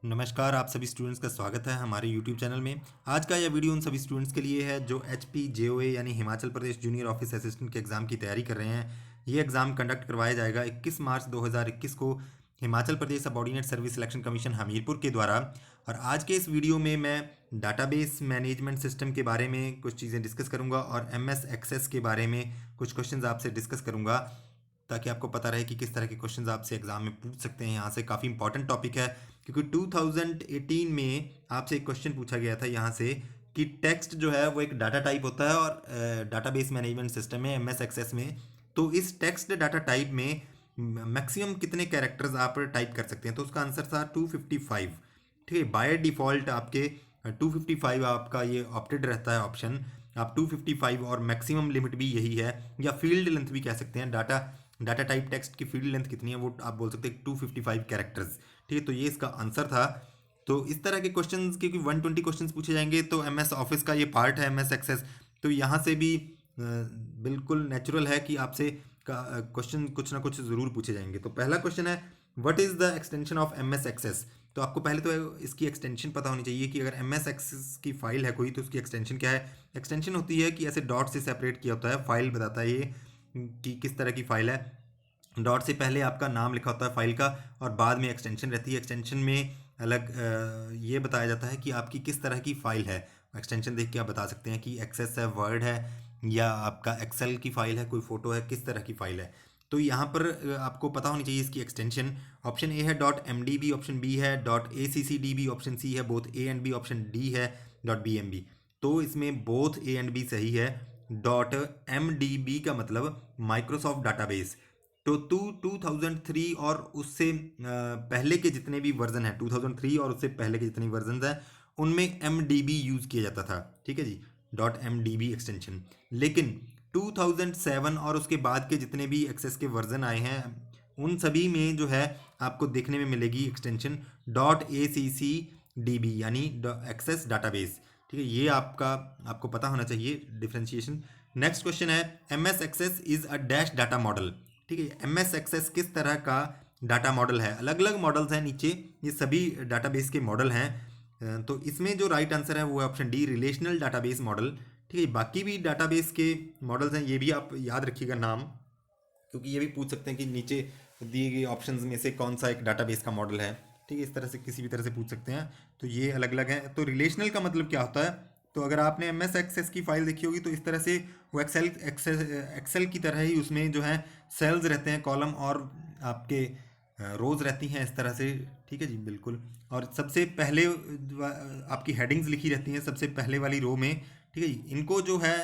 नमस्कार, आप सभी स्टूडेंट्स का स्वागत है हमारे यूट्यूब चैनल में। आज का यह वीडियो उन सभी स्टूडेंट्स के लिए है जो HPJOA यानी Himachal Pradesh junior office assistant के एग्ज़ाम की तैयारी कर रहे हैं। ये एग्ज़ाम कंडक्ट करवाया जाएगा 21 मार्च 2021 को Himachal Pradesh subordinate service selection commission Hamirpur के द्वारा। और आज के इस वीडियो में मैं डाटाबेस मैनेजमेंट सिस्टम के बारे में कुछ चीज़ें डिस्कस करूँगा और MS एक्सेस के बारे में कुछ क्वेश्चंस आपसे डिस्कस करूँगा, ताकि आपको पता रहे कि किस तरह के क्वेश्चंस आपसे एग्जाम में पूछ सकते हैं। यहाँ से काफ़ी इंपॉर्टेंट टॉपिक है, क्योंकि 2018 में आपसे एक क्वेश्चन पूछा गया था यहाँ से कि टेक्स्ट जो है वो एक डाटा टाइप होता है और डाटाबेस मैनेजमेंट सिस्टम में MS एक्सेस में, तो इस टेक्स्ट डाटा टाइप में मैक्सिमम कितने कैरेक्टर्स आप टाइप कर सकते हैं। तो उसका आंसर था 255। ठीक है, बाय डिफ़ॉल्ट आपके 255 आपका ये ऑप्टेड रहता है ऑप्शन। आप 255 और मैक्सिमम लिमिट भी यही है, या फील्ड लेंथ भी कह सकते हैं। डाटा टाइप टेक्स्ट की फील्ड लेंथ कितनी है वो आप बोल सकते हैं 255 कैरेक्टर्स। ठीक है, तो ये इसका आंसर था। तो इस तरह के क्वेश्चंस, क्योंकि 120 क्वेश्चंस पूछे जाएंगे, तो MS ऑफिस का ये पार्ट है MS एक्सेस, तो यहाँ से भी बिल्कुल नेचुरल है कि आपसे क्वेश्चन कुछ ना कुछ ज़रूर पूछे जाएंगे। तो पहला क्वेश्चन है, what is the extension of MS Access. तो आपको पहले तो इसकी एक्सटेंशन पता होनी चाहिए कि अगर MS एक्सेस की फाइल है कोई, तो उसकी एक्सटेंशन क्या है। एक्सटेंशन होती है कि ऐसे डॉट से सेपरेट किया होता है, फाइल बताता है ये कि किस तरह की फ़ाइल है। डॉट से पहले आपका नाम लिखा होता है फाइल का, और बाद में एक्सटेंशन रहती है। एक्सटेंशन में अलग ये बताया जाता है कि आपकी किस तरह की फ़ाइल है। एक्सटेंशन देख के आप बता सकते हैं कि एक्सेस है, वर्ड है, या आपका एक्सेल की फ़ाइल है, कोई फ़ोटो है, किस तरह की फ़ाइल है। तो यहाँ पर आपको पता होनी चाहिए इसकी एक्सटेंशन। ऑप्शन ए है .mdb, ऑप्शन बी है .accdb, ऑप्शन सी है both A and B, option D है .bmb। तो इसमें बोथ A एंड B सही है। .mdb का मतलब माइक्रोसॉफ्ट डाटाबेस। तो 2003 और उससे पहले के जितने भी वर्जन हैं, 2003 और उससे पहले के जितने वर्जन हैं, उनमें MDB यूज़ किया जाता था। ठीक है जी, .mdb एक्सटेंशन। लेकिन 2007 और उसके बाद के जितने भी एक्सेस के वर्जन आए हैं, उन सभी में जो है आपको देखने में मिलेगी एक्सटेंशन .accdb यानी एक्सेस डाटाबेस। ठीक है, ये आपको पता होना चाहिए डिफ्रेंशिएशन। नेक्स्ट क्वेश्चन है, MS access is a dash data model. ठीक है, MS एक्सेस किस तरह का डाटा मॉडल है। अलग अलग मॉडल्स हैं नीचे, ये सभी डाटाबेस के मॉडल हैं। तो इसमें जो राइट आंसर है वो है option D, relational database model. ठीक है, बाकी भी डाटाबेस के मॉडल्स हैं, ये भी आप याद रखिएगा नाम, क्योंकि ये भी पूछ सकते हैं कि नीचे दिए गए ऑप्शंस में से कौन सा एक डाटाबेस का मॉडल है। ठीक है, इस तरह से किसी भी तरह से पूछ सकते हैं। तो ये अलग अलग हैं। तो रिलेशनल का मतलब क्या होता है, तो अगर आपने MS एक्सेस की फाइल देखी होगी, तो इस तरह से वो एक्सेल की तरह ही उसमें जो है सेल्स रहते हैं, कॉलम और आपके रोज रहती हैं इस तरह से। ठीक है जी, बिल्कुल। और सबसे पहले आपकी हेडिंग्स लिखी रहती हैं सबसे पहले वाली रो में। ठीक है जी, इनको जो है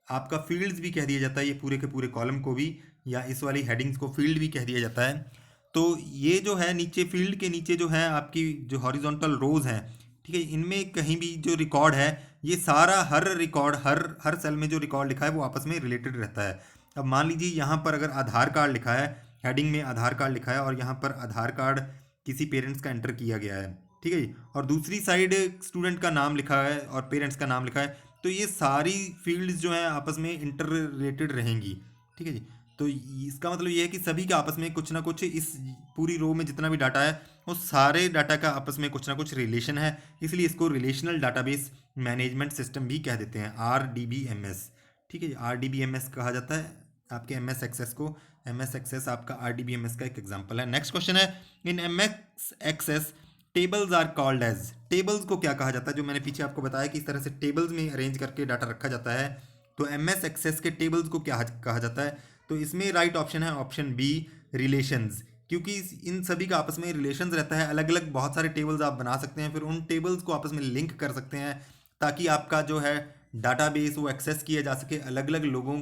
आपका फील्ड्स भी कह दिया जाता है, ये पूरे के पूरे कॉलम को भी, या इस वाली हेडिंग्स को फील्ड भी कह दिया जाता है। तो ये जो है नीचे फील्ड के नीचे जो है आपकी जो हॉरिजॉन्टल रोज हैं, ठीक है, इनमें कहीं भी जो रिकॉर्ड है, ये सारा हर रिकॉर्ड हर हर सेल में जो रिकॉर्ड लिखा है वो आपस में रिलेटेड रहता है। अब मान लीजिए यहाँ पर अगर आधार कार्ड लिखा है, हेडिंग में आधार कार्ड लिखा है, और यहाँ पर आधार कार्ड किसी पेरेंट्स का एंटर किया गया है। ठीक है जी, और दूसरी साइड स्टूडेंट का नाम लिखा है और पेरेंट्स का नाम लिखा है, तो ये सारी फील्ड्स जो हैं आपस में इंटर रिलेटेड रहेंगी। ठीक है जी, तो इसका मतलब ये है कि सभी का आपस में कुछ ना कुछ, इस पूरी रो में जितना भी डाटा है वो सारे डाटा का आपस में कुछ ना कुछ रिलेशन है, इसलिए इसको रिलेशनल डाटाबेस मैनेजमेंट सिस्टम भी कह देते हैं, RDBMS। ठीक है, RDBMS कहा जाता है आपके MS एक्सेस को। MS एक्सेस आपका RDBMS का एक एग्जाम्पल है। नेक्स्ट क्वेश्चन है, in MS access tables are called as. Tables को क्या कहा जाता है, जो मैंने पीछे आपको बताया कि इस तरह से टेबल्स में अरेंज करके डाटा रखा जाता है, तो MS एक्सेस के टेबल्स को क्या कहा जाता है। तो इसमें राइट ऑप्शन है ऑप्शन बी, रिलेशंस। क्योंकि इन सभी का आपस में रिलेशंस रहता है, अलग अलग बहुत सारे टेबल्स आप बना सकते हैं, फिर उन टेबल्स को आपस में लिंक कर सकते हैं, ताकि आपका जो है डाटाबेस वो एक्सेस किया जा सके। अलग अलग लोगों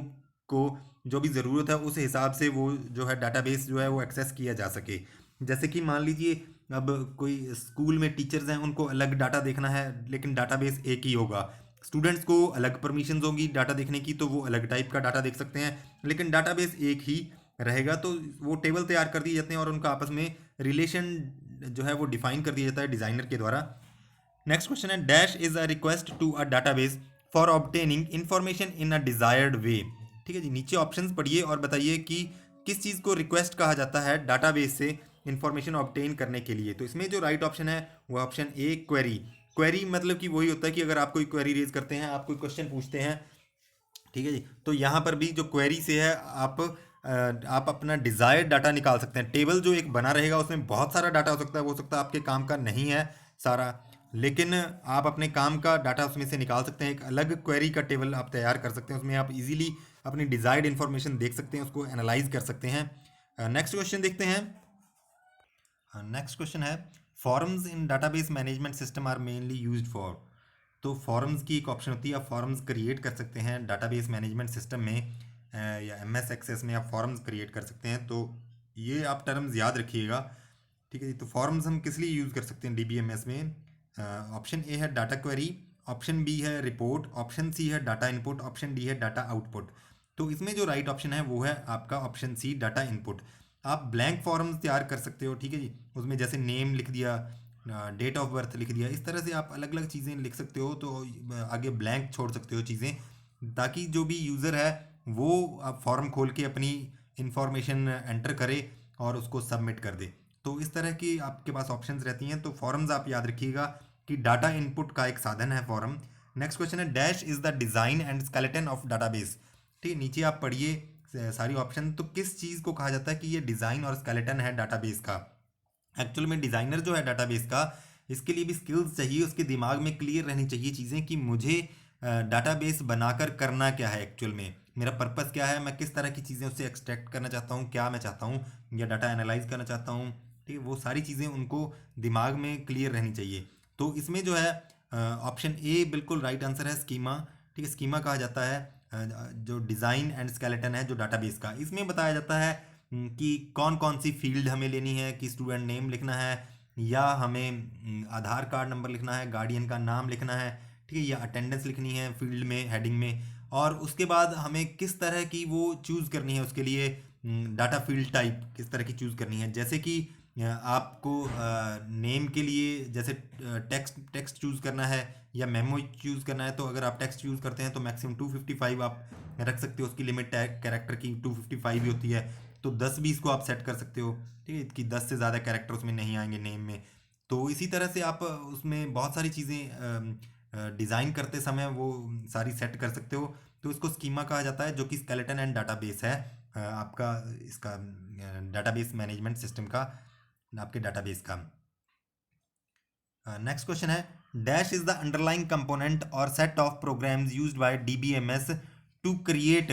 को जो भी ज़रूरत है उस हिसाब से वो जो है डाटाबेस जो है वो एक्सेस किया जा सके। जैसे कि मान लीजिए अब कोई स्कूल में टीचर्स हैं, उनको अलग डाटा देखना है, लेकिन डाटाबेस एक ही होगा। स्टूडेंट्स को अलग परमिशंस होंगी डाटा देखने की, तो वो अलग टाइप का डाटा देख सकते हैं, लेकिन डाटाबेस एक ही रहेगा। तो वो टेबल तैयार कर दिए जाते हैं और उनका आपस में रिलेशन जो है वो डिफाइन कर दिया जाता है डिज़ाइनर के द्वारा। नेक्स्ट क्वेश्चन है, dash is a request to a database for obtaining information in a desired way. ठीक है जी, नीचे ऑप्शंस पढ़िए और बताइए कि किस चीज़ को रिक्वेस्ट कहा जाता है डाटाबेस से इन्फॉर्मेशन ऑब्टेन करने के लिए। तो इसमें जो राइट ऑप्शन है वो ऑप्शन ए क्वेरी। क्वेरी मतलब कि वही होता है कि अगर आप कोई क्वेरी रेज करते हैं, आप कोई क्वेश्चन पूछते हैं, ठीक है जी, तो यहाँ पर भी जो क्वेरी से है आप अपना डिज़ायर्ड डाटा निकाल सकते हैं। टेबल जो एक बना रहेगा उसमें बहुत सारा डाटा हो सकता है, वो हो सकता है आपके काम का नहीं है सारा, लेकिन आप अपने काम का डाटा उसमें से निकाल सकते हैं। एक अलग क्वेरी का टेबल आप तैयार कर सकते हैं, उसमें आप इजीली अपनी डिज़ायर्ड इन्फॉर्मेशन देख सकते हैं, उसको एनालाइज कर सकते हैं। नेक्स्ट क्वेश्चन देखते हैं। नेक्स्ट क्वेश्चन है forms in database management system are mainly used for. तो फॉर्म्स की एक ऑप्शन होती है, आप फॉर्म्स क्रिएट कर सकते हैं डाटाबेस मैनेजमेंट सिस्टम में, या एमएस एक्सेस में आप फॉर्म्स क्रिएट कर सकते हैं। तो ये आप टर्म्स याद रखिएगा, ठीक है जी। तो फॉर्म्स हम किस लिए यूज़ कर सकते हैं डीबीएमएस में? ऑप्शन ए है डाटा क्वेरी, ऑप्शन बी है रिपोर्ट, ऑप्शन सी है डाटा इनपुट, ऑप्शन डी है डाटा आउटपुट। तो इसमें जो राइट ऑप्शन है वो है आपका ऑप्शन सी डाटा इनपुट। आप ब्लैंक फॉर्म्स तैयार कर सकते हो, ठीक है जी, उसमें जैसे नेम लिख दिया, डेट ऑफ बर्थ लिख दिया, इस तरह से आप अलग अलग चीज़ें लिख सकते हो। तो आगे ब्लैंक छोड़ सकते हो चीज़ें, ताकि जो भी यूज़र है वो आप फॉर्म खोल के अपनी इंफॉर्मेशन एंटर करे और उसको सबमिट कर दे। तो इस तरह की आपके पास ऑप्शंस रहती हैं। तो फॉर्म्स आप याद रखिएगा कि डाटा इनपुट का एक साधन है फॉर्म। नेक्स्ट क्वेश्चन है dash is the design and skeleton of database. ठीक है, नीचे आप पढ़िए सारी ऑप्शन। तो किस चीज़ को कहा जाता है कि ये डिज़ाइन और स्केलेटन है डाटाबेस का? एक्चुअल में डिज़ाइनर जो है डाटाबेस का, इसके लिए भी स्किल्स चाहिए, उसके दिमाग में क्लियर रहनी चाहिए चीज़ें कि मुझे डाटाबेस बनाकर करना क्या है, एक्चुअल में मेरा पर्पस क्या है, मैं किस तरह की चीज़ें उससे एक्सट्रैक्ट करना चाहता हूँ, क्या मैं चाहता हूँ, या डाटा एनालाइज करना चाहता हूँ। ठीक है, वो सारी चीज़ें उनको दिमाग में क्लियर रहनी चाहिए। तो इसमें जो है ऑप्शन ए बिल्कुल राइट आंसर है, स्कीमा। ठीक है, स्कीमा कहा जाता है जो डिज़ाइन एंड स्केलेटन है जो डाटाबेस का। इसमें बताया जाता है कि कौन कौन सी फील्ड हमें लेनी है, कि स्टूडेंट नेम लिखना है, या हमें आधार कार्ड नंबर लिखना है, गार्डियन का नाम लिखना है, ठीक है, या अटेंडेंस लिखनी है फील्ड में, हेडिंग में। और उसके बाद हमें किस तरह की वो चूज़ करनी है, उसके लिए डाटा फील्ड टाइप किस तरह की चूज़ करनी है। जैसे कि आपको नेम के लिए जैसे टेक्स्ट चूज़ करना है या मेमो चूज़ करना है, तो अगर आप टेक्स्ट चूज़ करते हैं तो मैक्सिमम 255 आप रख सकते हो, उसकी लिमिट कैरेक्टर की 255 ही होती है। तो 10-20 को आप सेट कर सकते हो, ठीक है, कि 10 से ज़्यादा कैरेक्टर उसमें नहीं आएंगे नेम में। तो इसी तरह से आप उसमें बहुत सारी चीज़ें डिज़ाइन करते समय वो सारी सेट कर सकते हो। तो इसको स्कीमा कहा जाता है, जो कि स्केलेटन एंड डाटाबेस है आपका, इसका डाटाबेस मैनेजमेंट सिस्टम का, आपके डाटाबेस का। नेक्स्ट क्वेश्चन है dash is the underlying component और set of programs used by DBMS to create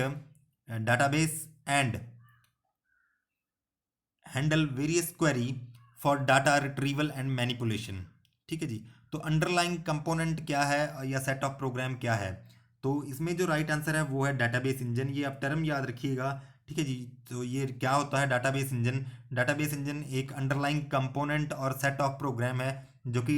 database and handle various query for data retrieval and manipulation. ठीक है जी, तो अंडरलाइंग कंपोनेंट क्या है या सेट ऑफ प्रोग्राम क्या है? तो इसमें जो राइट आंसर है वो है डाटाबेस इंजन। ये आप टर्म याद रखिएगा, ठीक है जी। तो ये क्या होता है डाटाबेस इंजन? डाटाबेस इंजन एक अंडरलाइंग कंपोनेंट और सेट ऑफ प्रोग्राम है जो कि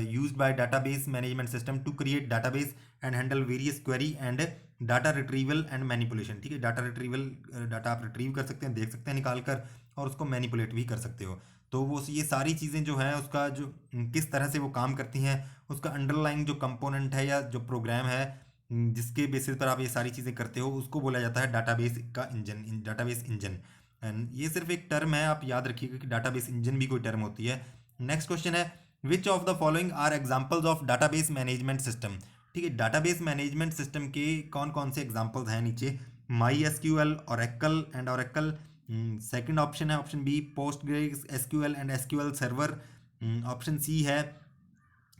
used by database management system to create database and handle various query and data retrieval and manipulation. ठीक है, डाटा रिट्रीवल, डाटा आप रिट्रीव कर सकते हैं, देख सकते हैं निकाल कर, और उसको मैनिपुलेट भी कर सकते हो। तो वो ये सारी चीज़ें जो हैं उसका जो किस तरह से वो काम करती हैं, उसका अंडरलाइंग जो कंपोनेंट है या जो प्रोग्राम है जिसके बेसिस पर आप ये सारी चीज़ें करते हो, उसको बोला जाता है डाटाबेस का इंजन, डाटाबेस इंजन। एंड ये सिर्फ एक टर्म है, आप याद रखिएगा कि डाटाबेस इंजन भी कोई टर्म होती है। नेक्स्ट क्वेश्चन है which of the following are examples of database management system. ठीक है, डाटाबेस मैनेजमेंट सिस्टम के कौन कौन से एग्जाम्पल्स हैं नीचे? MySQL, Oracle and Oracle. Second option है option B PostgreSQL and SQL server. Option C है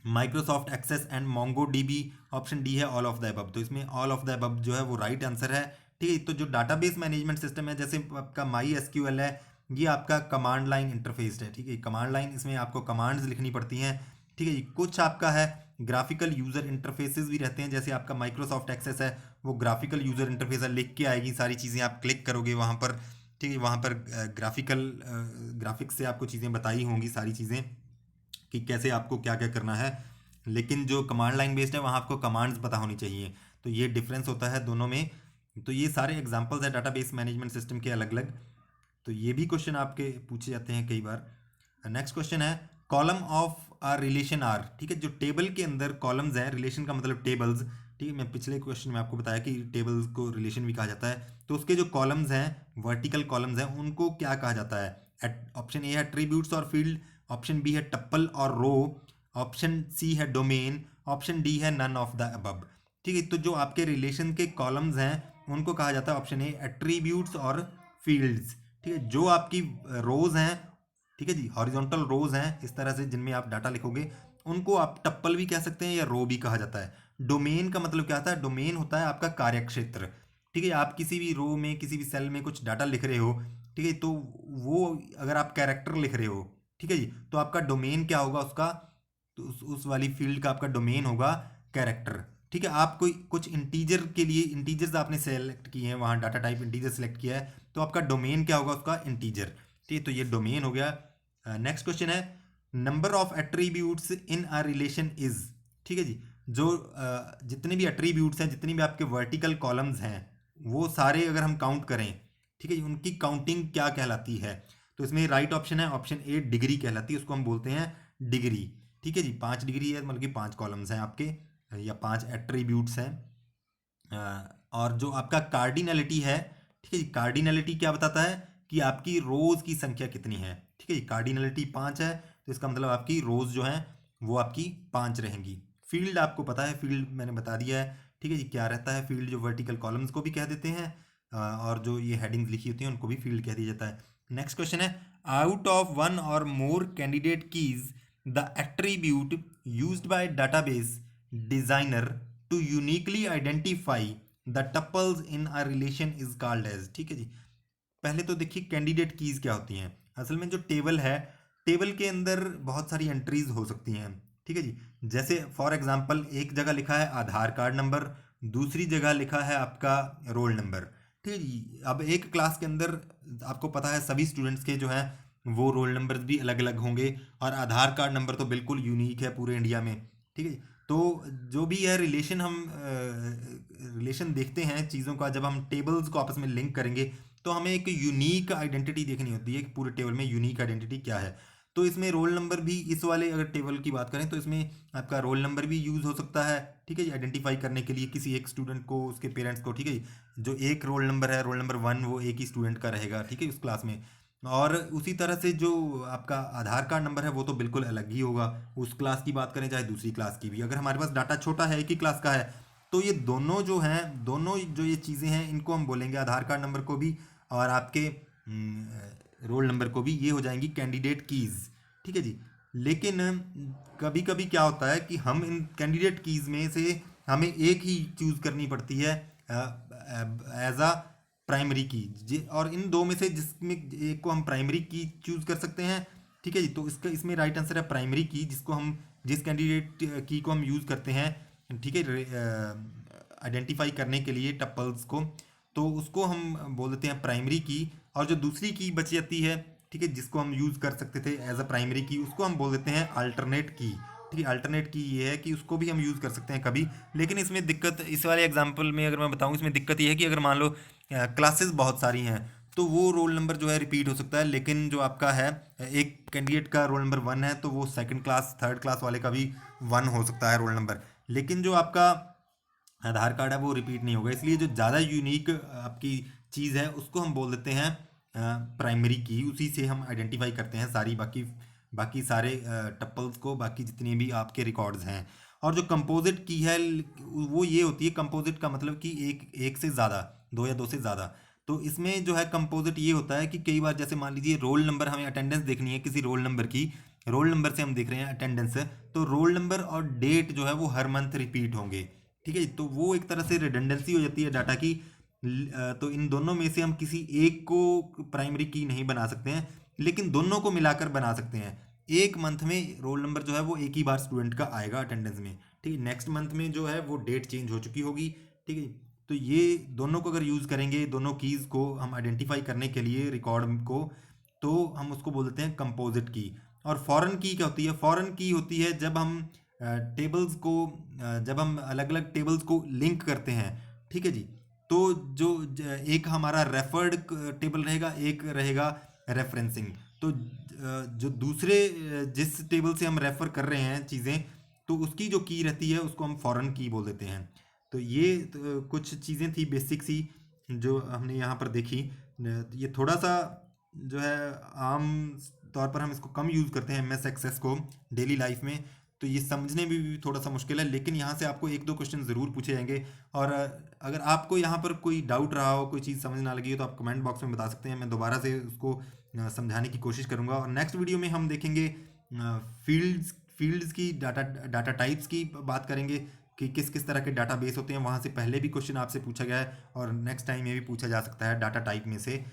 Microsoft access and MongoDB. Option D है ऑल ऑफ द अबव। तो इसमें ऑल ऑफ द अबव जो है वो right answer है। ठीक है, तो जो डाटाबेस मैनेजमेंट सिस्टम है, जैसे आपका माई एसक्यूएल है, ये आपका कमांड लाइन इंटरफेस है। ठीक है, कमांड लाइन, इसमें आपको कमांड्स लिखनी पड़ती हैं। ठीक है, कुछ आपका है ग्राफिकल यूज़र इंटरफेसेस भी रहते हैं, जैसे आपका माइक्रोसॉफ्ट एक्सेस है वो ग्राफिकल यूज़र इंटरफेस है, लिख के आएगी सारी चीज़ें, आप क्लिक करोगे वहाँ पर। ठीक है, वहाँ पर ग्राफिक्स से आपको चीज़ें बताई होंगी सारी चीज़ें कि कैसे आपको क्या क्या करना है। लेकिन जो कमांड लाइन बेस्ड है वहाँ आपको कमांड्स पता होनी चाहिए। तो ये डिफरेंस होता है दोनों में। तो ये सारे एग्जांपल्स है डाटाबेस मैनेजमेंट सिस्टम के अलग अलग। तो ये भी क्वेश्चन आपके पूछे जाते हैं कई बार। नेक्स्ट क्वेश्चन है column of a relation are. ठीक है, जो टेबल के अंदर कॉलम्स हैं, रिलेशन का मतलब टेबल्स। ठीक है, मैं पिछले क्वेश्चन में आपको बताया कि टेबल्स को रिलेशन भी कहा जाता है। तो उसके जो कॉलम्स हैं, वर्टिकल कॉलम्स हैं, उनको क्या कहा जाता है? ऑप्शन ए है एट्रीब्यूट्स और फील्ड, ऑप्शन बी है टप्पल और रो, ऑप्शन सी है डोमेन, ऑप्शन डी है नन ऑफ द अबव। ठीक है, तो जो आपके रिलेशन के कॉलम्स हैं उनको कहा जाता है ऑप्शन ए एट्रीब्यूट्स और फील्ड्स। ठीक है, जो आपकी रोज हैं, ठीक है जी, हॉरिजॉन्टल रोज हैं इस तरह से जिनमें आप डाटा लिखोगे, उनको आप टप्पल भी कह सकते हैं या रो भी कहा जाता है। डोमेन का मतलब क्या होता है? डोमेन होता है आपका कार्यक्षेत्र। ठीक है, आप किसी भी रो में किसी भी सेल में कुछ डाटा लिख रहे हो, ठीक है, तो वो अगर आप कैरेक्टर लिख रहे हो, ठीक है जी, तो आपका डोमेन क्या होगा उसका? तो उस वाली फील्ड का आपका डोमेन होगा कैरेक्टर। ठीक है, आप कोई कुछ इंटीजर के लिए इंटीजर्स आपने सेलेक्ट किए हैं, वहाँ डाटा टाइप इंटीजर सेलेक्ट किया है, तो आपका डोमेन क्या होगा उसका? इंटीजर। ठीक है, तो ये डोमेन हो गया। नेक्स्ट क्वेश्चन है number of attributes in a relation is. ठीक है जी, जो जितने भी एट्रीब्यूट्स हैं, जितनी भी आपके वर्टिकल कॉलम्स हैं, वो सारे अगर हम काउंट करें, ठीक है जी, उनकी काउंटिंग क्या कहलाती है? तो इसमें राइट ऑप्शन है ऑप्शन ए डिग्री कहलाती है, उसको हम बोलते हैं डिग्री। ठीक है जी, 5 डिग्री है, मतलब कि 5 कॉलम्स हैं आपके या 5 एट्रीब्यूट्स हैं। और जो आपका कार्डिनलिटी है, ठीक है जी, कार्डिनलिटी क्या बताता है कि आपकी रोज की संख्या कितनी है। ठीक है जी, कार्डिनलिटी 5 है, तो इसका मतलब आपकी रोज जो हैं वो आपकी 5 रहेंगी। फील्ड आपको पता है, फील्ड मैंने बता दिया है। ठीक है जी, क्या रहता है फील्ड? जो वर्टिकल कॉलम्स को भी कह देते हैं और जो ये हेडिंग्स लिखी होती हैं उनको भी फील्ड कह दिया जाता है। नेक्स्ट क्वेश्चन है out of one or more candidate keys the attribute used by database designer to uniquely identify the tuples in a relation is called as. ठीक है जी, पहले तो देखिए कैंडिडेट कीज क्या होती हैं। असल में जो टेबल है, टेबल के अंदर बहुत सारी एंट्रीज हो सकती हैं। ठीक है जी, जैसे फॉर एग्जांपल एक जगह लिखा है आधार कार्ड नंबर, दूसरी जगह लिखा है आपका रोल नंबर। ठीक है जी, अब एक क्लास के अंदर आपको पता है सभी स्टूडेंट्स के जो है वो रोल नंबर्स भी अलग अलग होंगे, और आधार कार्ड नंबर तो बिल्कुल यूनिक है पूरे इंडिया में। ठीक है, तो जो भी है रिलेशन, हम रिलेशन देखते हैं चीज़ों का, जब हम टेबल्स को आपस में लिंक करेंगे तो हमें एक यूनिक आइडेंटिटी देखनी होती है कि पूरे टेबल में यूनिक आइडेंटिटी क्या है। तो इसमें रोल नंबर भी, इस वाले अगर टेबल की बात करें तो इसमें आपका रोल नंबर भी यूज़ हो सकता है। ठीक है जी, आइडेंटिफाई करने के लिए किसी एक स्टूडेंट को, उसके पेरेंट्स को। ठीक है जी, जो एक रोल नंबर है, रोल नंबर 1, वो एक ही स्टूडेंट का रहेगा, ठीक है, उस क्लास में। और उसी तरह से जो आपका आधार कार्ड नंबर है वो तो बिल्कुल अलग ही होगा, उस क्लास की बात करें चाहे दूसरी क्लास की भी। अगर हमारे पास डाटा छोटा है, एक ही क्लास का है, तो ये दोनों जो हैं, दोनों जो ये चीज़ें हैं, इनको हम बोलेंगे, आधार कार्ड नंबर को भी और आपके रोल नंबर को भी, ये हो जाएंगी कैंडिडेट कीज़। ठीक है जी, लेकिन कभी कभी क्या होता है कि हम इन कैंडिडेट कीज़ में से हमें एक ही चूज़ करनी पड़ती है एज अ प्राइमरी की, और इन दो में से जिसमें एक को हम प्राइमरी की चूज़ कर सकते हैं। ठीक है जी, तो इसका इसमें राइट आंसर है प्राइमरी की, जिसको हम, जिस कैंडिडेट की को हम यूज़ करते हैं, ठीक है, आइडेंटिफाई करने के लिए टप्पल्स को, तो उसको हम बोल देते हैं प्राइमरी की। और जो दूसरी की बची जाती है, ठीक है, जिसको हम यूज़ कर सकते थे एज अ प्राइमरी की, उसको हम बोल देते हैं अल्टरनेट की। ठीक है, अल्टरनेट की ये है कि उसको भी हम यूज़ कर सकते हैं कभी। लेकिन इसमें दिक्कत, इस वाले एग्जांपल में अगर मैं बताऊं, इसमें दिक्कत ये है कि अगर मान लो क्लासेस बहुत सारी हैं, तो वो रोल नंबर जो है रिपीट हो सकता है। लेकिन जो आपका है, एक कैंडिडेट का रोल नंबर 1 है, तो वो सेकंड क्लास, थर्ड क्लास वाले का भी 1 हो सकता है रोल नंबर। लेकिन जो आपका आधार कार्ड है वो रिपीट नहीं होगा, इसलिए जो ज़्यादा यूनिक आपकी चीज़ है उसको हम बोल देते हैं प्राइमरी की। उसी से हम आइडेंटिफाई करते हैं सारी बाकी बाकी सारे टप्पल्स को, बाकी जितने भी आपके रिकॉर्ड्स हैं। और जो कंपोजिट की है वो ये होती है, कंपोजिट का मतलब कि एक एक से ज़्यादा, दो या दो से ज़्यादा। तो इसमें जो है कंपोजिट ये होता है कि कई बार, जैसे मान लीजिए रोल नंबर, हमें अटेंडेंस देखनी है किसी रोल नंबर की, रोल नंबर से हम देख रहे हैं अटेंडेंस, तो रोल नंबर और डेट जो है वो हर मंथ रिपीट होंगे। ठीक है, तो वो एक तरह से रिडंडेंसी हो जाती है डाटा की। तो इन दोनों में से हम किसी एक को प्राइमरी की नहीं बना सकते हैं, लेकिन दोनों को मिलाकर बना सकते हैं। एक मंथ में रोल नंबर जो है वो एक ही बार स्टूडेंट का आएगा अटेंडेंस में। ठीक है, नेक्स्ट मंथ में जो है वो डेट चेंज हो चुकी होगी। ठीक है, तो ये दोनों को अगर यूज़ करेंगे, दोनों कीज़ को हम आइडेंटिफाई करने के लिए रिकॉर्ड को, तो हम उसको बोल देते हैं कंपोजिट की। और फॉरेन की क्या होती है? फॉरेन की होती है जब हम टेबल्स को, जब हम अलग अलग टेबल्स को लिंक करते हैं। ठीक है जी, तो जो एक हमारा रेफर्ड टेबल रहेगा, एक रहेगा रेफरेंसिंग। तो जो दूसरे जिस टेबल से हम रेफर कर रहे हैं चीज़ें, तो उसकी जो की रहती है उसको हम फॉरेन की बोल देते हैं। तो ये कुछ चीज़ें थी बेसिक सी जो हमने यहाँ पर देखी। ये थोड़ा सा जो है आम तौर पर हम इसको कम यूज़ करते हैं MS एक्सेस को डेली लाइफ में, तो ये समझने में भी थोड़ा सा मुश्किल है, लेकिन यहाँ से आपको एक दो क्वेश्चन ज़रूर पूछे जाएंगे। और अगर आपको यहाँ पर कोई डाउट रहा हो, कोई चीज़ समझ ना लगी हो, तो आप कमेंट बॉक्स में बता सकते हैं, मैं दोबारा से उसको समझाने की कोशिश करूँगा। और नेक्स्ट वीडियो में हम देखेंगे फील्ड्स की, डाटा डाटा टाइप्स की बात करेंगे कि किस किस तरह के डाटाबेस होते हैं। वहाँ से पहले भी क्वेश्चन आपसे पूछा गया है और नेक्स्ट टाइम ये भी पूछा जा सकता है डाटा टाइप में से।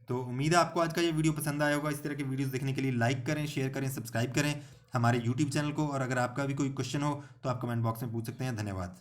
तो उम्मीद है आपको आज का ये वीडियो पसंद आया होगा। इस तरह के वीडियोस देखने के लिए लाइक करें, शेयर करें, सब्सक्राइब करें हमारे यूट्यूब चैनल को। और अगर आपका भी कोई क्वेश्चन हो तो आप कमेंट बॉक्स में पूछ सकते हैं। धन्यवाद।